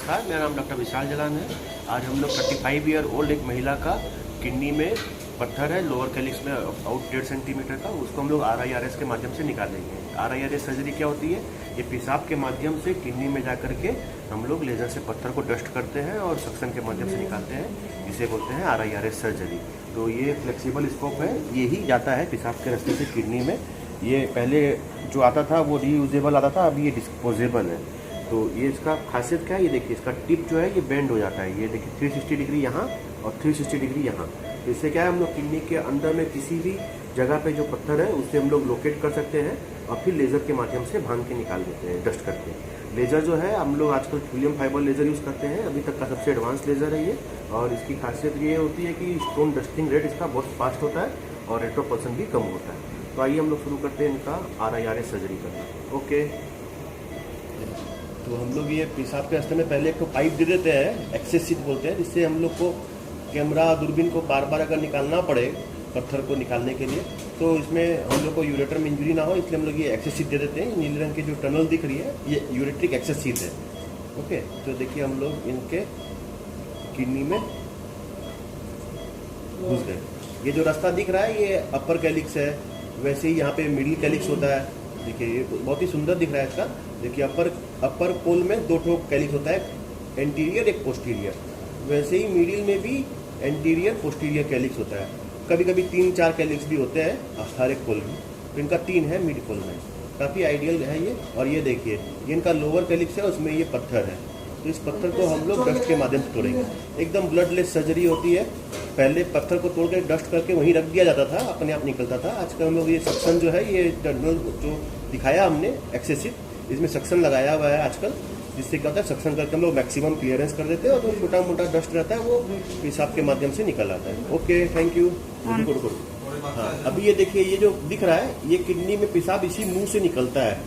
नमस्कार, मेरा नाम डॉक्टर विशाल जलान है। आज हम लोग 35 ईयर ओल्ड एक महिला का किडनी में पत्थर है लोअर कैलिक्स में आउट 1.5 सेंटीमीटर का, उसको हम लोग RIRS के माध्यम से निकालेंगे। RIRS सर्जरी क्या होती है? ये पेशाब के माध्यम से किडनी में जा करके हम लोग लेज़र से पत्थर को डस्ट करते हैं और सक्शन के माध्यम से निकालते हैं, इसे बोलते हैं RIRS सर्जरी। तो ये फ्लेक्सिबल स्कोप है, ये ही जाता है पेशाब के रास्ते से किडनी में। ये पहले जो आता था वो रीयूजेबल आता था, अभी ये डिस्पोजेबल है। तो ये इसका खासियत क्या है, ये देखिए इसका टिप जो है ये बेंड हो जाता है। ये देखिए 360 डिग्री यहाँ और 360 डिग्री यहाँ। तो इससे क्या है, हम लोग किडनी के अंदर में किसी भी जगह पे जो पत्थर है उससे हम लोग लोकेट कर सकते हैं और फिर लेज़र के माध्यम से भांग के निकाल देते हैं, डस्ट करके। लेज़र जो है हम लोग आजकल हीलियम फाइबर लेज़र यूज़ करते हैं, अभी तक का सबसे एडवांस लेज़र है ये। और इसकी खासियत ये होती है कि स्टोन डस्टिंग रेट इसका बहुत फास्ट होता है और रेट्रोपल्सन भी कम होता है। तो आइए हम लोग शुरू करते हैं इनका RIRS सर्जरी करना। ओके, तो हम लोग ये पेशाब के रास्ते में पहले एक तो पाइप दे देते हैं, एक्सेस सीट बोलते हैं, जिससे हम लोग को कैमरा दूरबीन को बार बार अगर निकालना पड़े पत्थर को निकालने के लिए तो इसमें हम लोग को यूरेटर में इंजरी ना हो, इसलिए हम लोग ये एक्सेस सीट दे देते हैं। नीले रंग की जो टनल दिख रही है ये यूरेट्रिक एक्सेस सीट है। ओके, तो देखिए हम लोग इनके किडनी में घुस गए। ये जो रास्ता दिख रहा है ये अपर कैलिक्स है, वैसे ही यहाँ पे मिडिल कैलिक्स होता है। देखिए ये बहुत ही सुंदर दिख रहा है इसका। देखिए अपर पोल में 2 कैलिक्स होता है, एंटीरियर एक पोस्टीरियर। वैसे ही मिडिल में भी एंटीरियर पोस्टीरियर कैलिक्स होता है। कभी कभी 3-4 कैलिक्स भी होते हैं हर एक पोल में, तो इनका 3 है मिड पोल में। काफ़ी आइडियल है ये। और ये देखिए ये इनका लोअर कैलिक्स है, उसमें ये पत्थर है। तो इस पत्थर को हम लोग डस्ट के माध्यम से तोड़ेंगे। एकदम ब्लडलेस सर्जरी होती है। पहले पत्थर को तोड़ के डस्ट करके वहीं रख दिया जाता था, अपने आप निकलता था। आजकल हम लोग ये सक्शन जो है, ये टर्नल जो दिखाया हमने एक्सेसिव, इसमें सक्शन लगाया हुआ है आजकल, जिससे क्या होता है सक्शन करके हम लोग मैक्सिमम क्लियरेंस कर देते हैं और जो छोटा मोटा डस्ट रहता है वो पेशाब के माध्यम से निकल आता है। Okay, thank you. हाँ, अभी ये देखिए ये जो दिख रहा है ये किडनी में पेशाब इसी मुंह से निकलता है,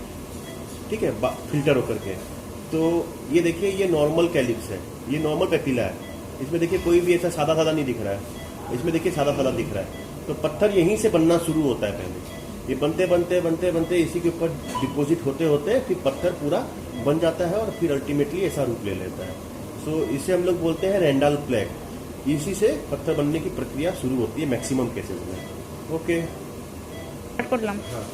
ठीक है, फिल्टर होकर के। तो ये देखिए ये नॉर्मल कैलिक्स है, ये नॉर्मल पेपिला है। इसमें देखिए कोई भी ऐसा सादा सादा नहीं दिख रहा है, इसमें देखिए सादा सादा दिख रहा है। तो पत्थर यहीं से बनना शुरू होता है पहले। ये बनते बनते बनते बनते इसी के ऊपर डिपॉजिट होते होते फिर पत्थर पूरा बन जाता है और फिर अल्टीमेटली ऐसा रूप ले लेता है। सो इसे हम लोग बोलते हैं रैंडल प्लेग। इसी से पत्थर बनने की प्रक्रिया शुरू होती है मैक्सिमम केसेस में। ओके, हाँ,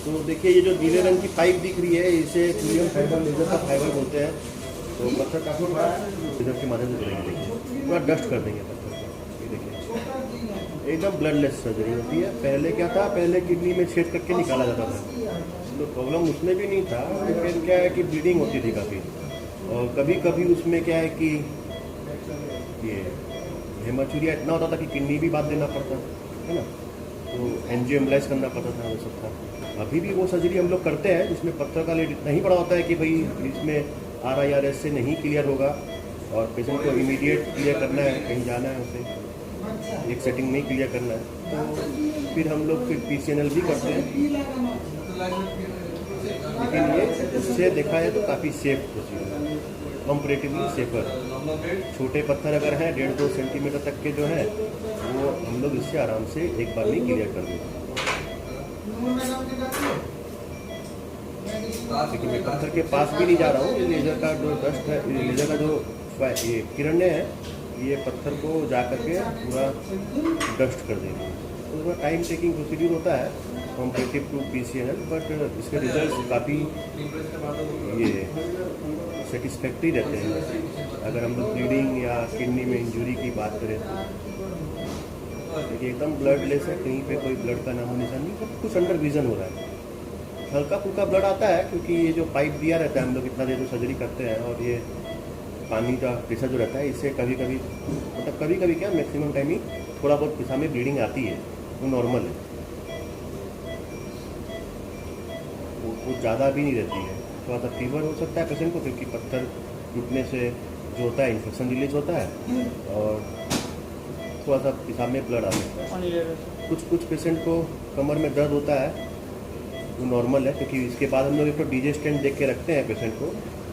तो देखिए ये जो नीले रंग की पाइप दिख रही है इसे हीलियम फाइबर लेजर का फाइबर बोलते हैं। तो पत्थर काफ़ी बड़ा है, लेजर के माध्यम से करेंगे। देखिए पूरा डस्ट कर देंगे पत्थर को। ये देखिए एकदम ब्लडलेस सर्जरी होती है। पहले क्या था, पहले किडनी में छेद करके निकाला जाता था, तो प्रॉब्लम उसमें भी नहीं था, लेकिन क्या है कि ब्लीडिंग होती थी काफ़ी। और कभी कभी उसमें क्या है कि ये हेमाचूरिया इतना होता था कि किडनी भी बात देना पड़ता है ना, तो एंजियोएम्बलाइज करना पड़ता था, वो सब था। अभी भी वो सर्जरी हम लोग करते हैं जिसमें पत्थर का लेड इतना ही बड़ा होता है कि भाई इसमें RIRS से नहीं क्लियर होगा और पेशेंट को इमीडिएट क्लियर करना है, कहीं जाना है उसे, एक सेटिंग में क्लियर करना है, तो फिर हम लोग फिर PCNL भी करते हैं। लेकिन ये उससे देखा है तो काफ़ी सेफ प्रोसीजर है, कंपैरेटिवली सेफर। छोटे पत्थर अगर हैं 1.5-2 सेंटीमीटर तक के जो है वो हम लोग इससे आराम से एक बार में क्लियर कर देते हैं। लेकिन मैं पत्थर के पास भी नहीं जा रहा हूँ। लेजर का जो डस्ट है, लेजर का जो ये किरणें हैं ये पत्थर को जा करके पूरा डस्ट कर देती है। तो थोड़ा टाइम टेकिंग प्रोसीड्यूर होता है कॉम्परेटिव टू PCNL, बट इसके रिजल्ट काफ़ी ये सेटिस्फैक्ट्री रहते हैं। अगर हम लोग ब्लीडिंग या किडनी में इंजरी की बात करें तो देखिए एकदम ब्लडलेस है, कहीं पे कोई ब्लड का नामो निशान नहीं, सब कुछ अंडर विजन हो रहा है। हल्का फुल्का ब्लड आता है क्योंकि ये जो पाइप दिया रहता है, हम लोग इतना देर जो सर्जरी करते हैं और ये पानी का प्रेशर जो रहता है इससे कभी कभी मतलब कभी कभी क्या मैक्सिमम टाइम ही थोड़ा बहुत पेशाब में ब्लीडिंग आती है, वो नॉर्मल है, वो ज़्यादा भी नहीं रहती है। थोड़ा सा फीवर हो सकता है पेशेंट को क्योंकि पत्थर टूटने से जो होता है इन्फेक्शन रिलीज होता है और थोड़ा सा पेशाब में ब्लड आ सकता है। कुछ पेशेंट को कमर में दर्द होता है, वो नॉर्मल है क्योंकि इसके बाद हम लोग एक तो DJ स्टेंट देख के रखते हैं पेशेंट को,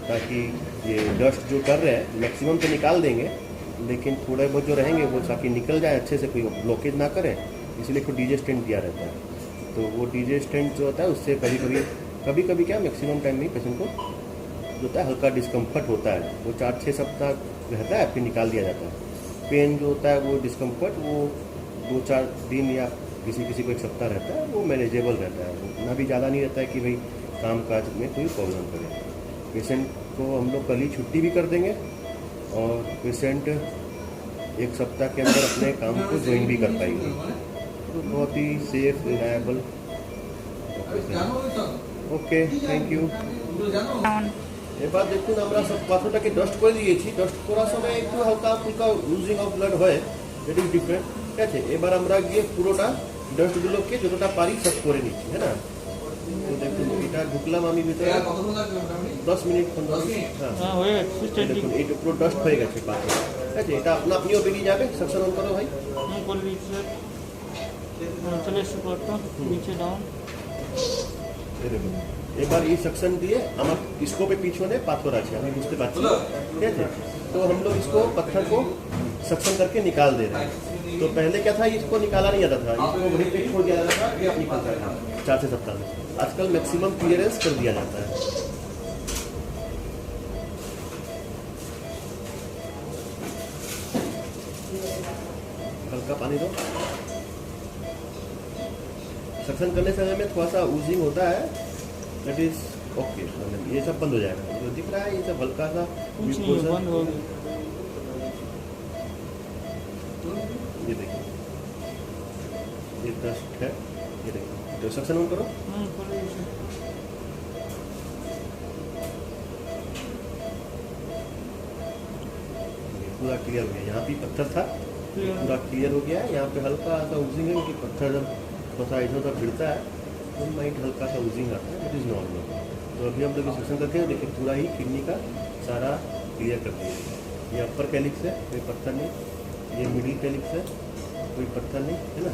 ताकि ये डस्ट जो कर रहे हैं मैक्सिमम तो निकाल देंगे लेकिन थोड़े बहुत जो रहेंगे वो ताकि निकल जाए अच्छे से, कोई ब्लॉकेज ना करें, इसलिए एक DJ स्टेंट दिया रहता है। तो वो DJ स्टेंट जो होता है उससे कभी कभी क्या मैक्सिमम टाइम में पेशेंट को जो होता है हल्का डिस्कम्फर्ट होता है, वो 4-6 सप्ताह रहता है, फिर निकाल दिया जाता है। पेन जो होता है वो डिस्कम्फर्ट वो 2-4 दिन या किसी किसी को 1 सप्ताह रहता है, वो मैनेजेबल रहता है, उतना भी ज़्यादा नहीं रहता है कि भाई काम काज में कोई प्रॉब्लम करे। पेशेंट को हम लोग कल ही छुट्टी भी कर देंगे और पेशेंट 1 सप्ताह के अंदर अपने काम को ज्वाइन भी कर पाएंगे। तो बहुत ही safe reliable. Okay, thank you. এবার দেখুন আমরা সব পাথরটাকে ডাস্ট করে দিয়েছি। ডাস্ট করার সময় একটু হালকা ফুলকা লুজিং অফ ব্লাড হয়, ইট ইজ ডিফারেন্ট, ঠিক আছে। এবার আমরা গিয়ে পুরোটা ডাস্টগুলোকে যতটা পারি সব করে নিচ্ছি, হ্যাঁ না। তো দেখুন এটা ঢুকলাম আমি ভিতরে 10 মিনিট 15 মিনিট, হ্যাঁ হয়ে গেছে। দেখুন এটা পুরো ডাস্ট হয়ে গেছে পাথর, ঠিক আছে। এটা আপনিও বেরিয়ে যাবে। সাকশন অন করো ভাই। করে দিচ্ছি চলে এসে করতো নিচে ডাউন। দেখুন এবার এই সেকশন দিয়ে আমার স্কোপে পিছনে পাথর আছে, আমি বুঝতে পারছি, ঠিক আছে। तो हम लोग इसको पत्थर को सक्शन करके निकाल दे रहे हैं। तो पहले क्या था, इसको निकाला नहीं जाता था, इसको वहीं पे छोड़ दिया जाता था, ये अपनी निकलता था 4 से 7 में। आजकल मैक्सिमम क्लियरेंस कर दिया जाता है। हल्का पानी दो। सक्शन करने समय में थोड़ा सा ऊजिंग होता है, दैट इज ओके। ये सब बंद हो जाएगा, जो दिख रहा है ये सब हल्का सा बंद हो गया। ये देखिए ये डस्ट है, ये देखिए। तो सक्शन ऑन करो। पूरा क्लियर हो गया। यहाँ भी पत्थर था, पूरा क्लियर हो गया है। यहाँ पे हल्का सा ऊजिंग है क्योंकि पत्थर जब थोड़ा सा इधर उधर भिड़ता है तो माइट हल्का सा ऊजिंग आता है, इट इज़ नॉर्मल। तो अभी हम लोग सेक्शन करते हैं, देखिए पूरा ही किडनी का सारा क्लियर कर दिया। ये अपर कैलिक्स है, कोई पत्थर नहीं। ये मिडिल कैलिक्स है, कोई पत्थर नहीं, है ना,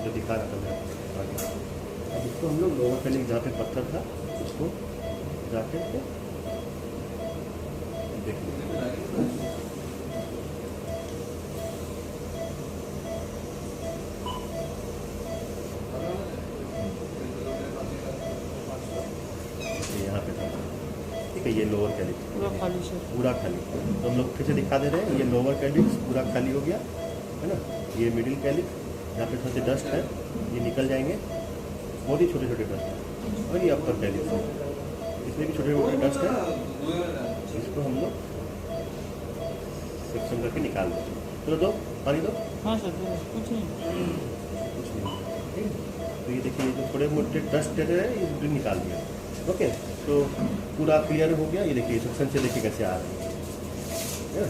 जो दिखा रहा था मैं आगे। अब इसको हम लोग लोअर कैलिक्स जहाँ पे पत्थर था उसको जाके देखिए। यहाँ पे था, ठीक है। ये लोअर कैलिक्स पूरा खाली से पूरा खाली। तो हम लोग फिर से दिखा दे रहे हैं, ये लोअर कैलिक्स पूरा खाली हो गया, है ना। ये मिडिल कैलिक्स, यहाँ पे थोड़े से डस्ट है, ये निकल जाएंगे, बहुत ही छोटे छोटे डस्ट है। और ये अपर कैलिक्स है, इसमें भी छोटे छोटे डस्ट है, इसको हम लोग सेक्शन करके निकाल देते। चलो दो पानी दो। हाँ सर कुछ नहीं कुछ नहीं, ठीक है। तो ये देखिए ये जो थोड़े मोटे डस्ट है ये भी निकाल दिया। ओके, तो पूरा क्लियर हो गया। ये देखिए सेक्शन से देखिए कैसे आ रहे हैं, है ना।